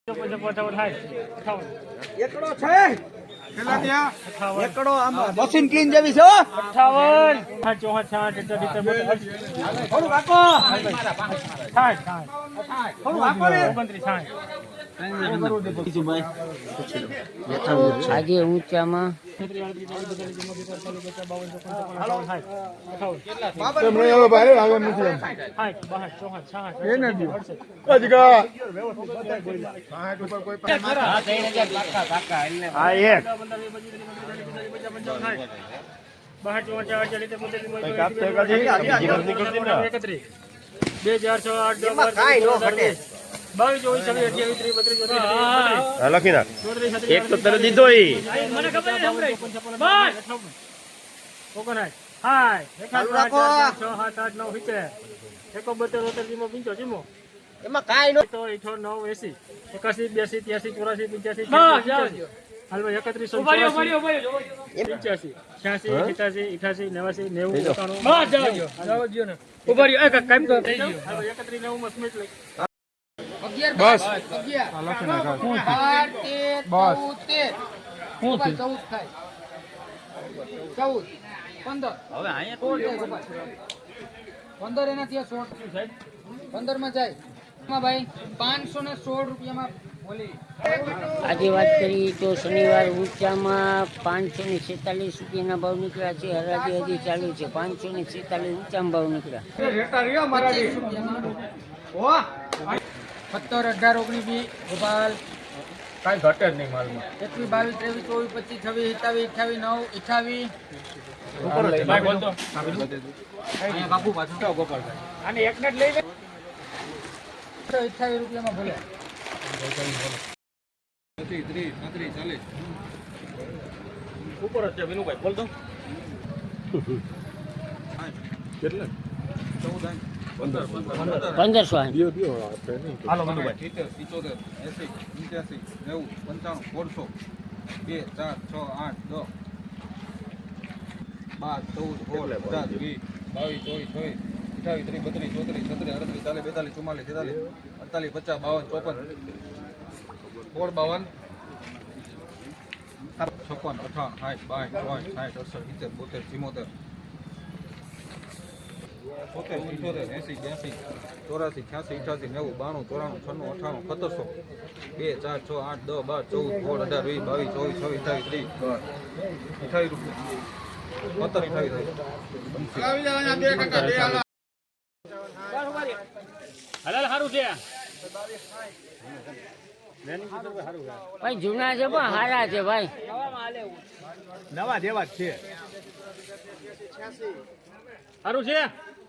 એકડો છે એકડો આમાં મશીન ક્લીન જેવી છે 58 થોડું કાકો થોડું કાકો ને 29 આજે ઊંચામાં લખી નાખ એક તો તર દીધો એમાં કાઈ નો 89 80 81 82 83 84 હાલવા 31 85 86 88 89 90 ઉભા રહ્યો એક કામ તો 31 90 માં સ્મિત લઈ બસ 15 એનાથી 15 માં જાય ભાઈ 516 રૂપિયામાં બોલી. આજે વાત કરી તો શનિવાર ઊંચામાં 546 રૂપિયાના ભાવ નીકળ્યા છે. હરાજી હજી ચાલુ છે. 546 ઊંચામાં ભાવ નીકળ્યા. 17 18 19 ગોપાલ કાઈ ઘટે નહીં માલમાં 21 22 23 24 25 27 28 29 ભાઈ બોલ તો અહીંયા બાપુ પાછું ગોપાલભાઈ આને એક ને જ લઈ લે 28 રૂપિયામાં ભલે 30 35 40 ઉપર જ છે વિનુભાઈ બોલ તો કેટલા 1500 હાલો વિનુભાઈ 75 80 85 90 95 100 2 4 6 8 10 12 13 22 23 24 25 38 સારું છે ભાઈ જૂના છે પણ હારા છે ભાઈ. નવા જેવા જ છે સારું છે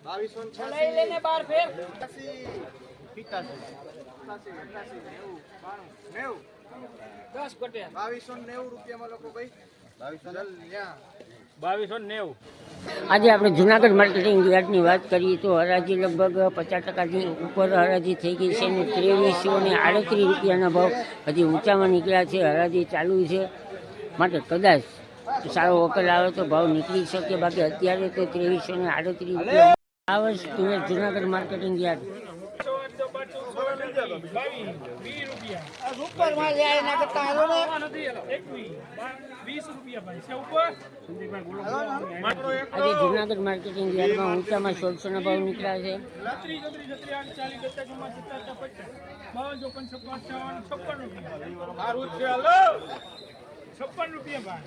2286 લઈ લેને 12 ફેર 10 ઘટે 2290 રૂપિયામાં લોકો ભાઈ 2290 આજે આપણે જુનાગઢ માર્કેટિંગ યાર્ડની વાત કરીએ તો હરાજી લગભગ 50%થી ઉપર હરાજી થઈ ગઈ છે અને 2338 રૂપિયાના ભાવ હજી ઊંચામાં નીકળ્યા છે. હરાજી ચાલુ છે માટે કદાચ સારો વકલ આવે તો ભાવ નીકળી શકે. બાકી અત્યારે તો 2338 રૂપિયા આ વર્ષ જુનાગઢ માર્કેટિંગ યાર્ડ ઉપર માં જાય ના કરતા હાલો ને આજે જુનાગઢ માર્કેટિંગ યાર્ડમાં ઊંચામાં 1600 ના ભાવ નીકળ્યા છે. 56 રૂપિયા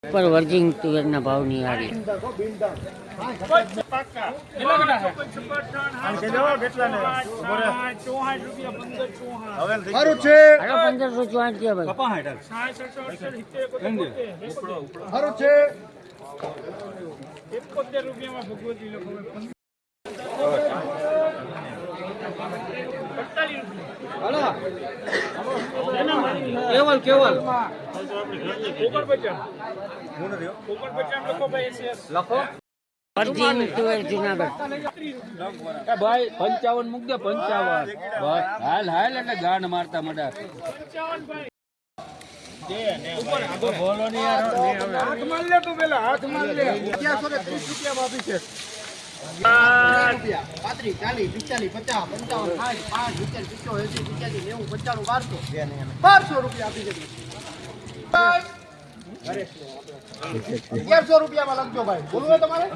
ઉપર વર્જિંગ તુવેરના ભાવની હારી સારું છે 1564 ભાઈ સારું છે 71 રૂપિયામાં ભગવતી લોકો કેવલ લખો વર્જિંગ તુવેર જુનાગઢ ભાઈ 55 મૂક દે 55 બસ હાલ એટલે ગાંડ મારતા મડા હાથ માર લે તું પેલા, હાથ માર લે. 1130 રૂપિયામાં આપી છે. 35, 40, 45, 50, 55, 60, 70, 80, 85, 90, 95, 1200 રૂપિયા આપી છે. 1100 રૂપિયામાં લખજો ભાઈ. બોલવું હોય તમારે?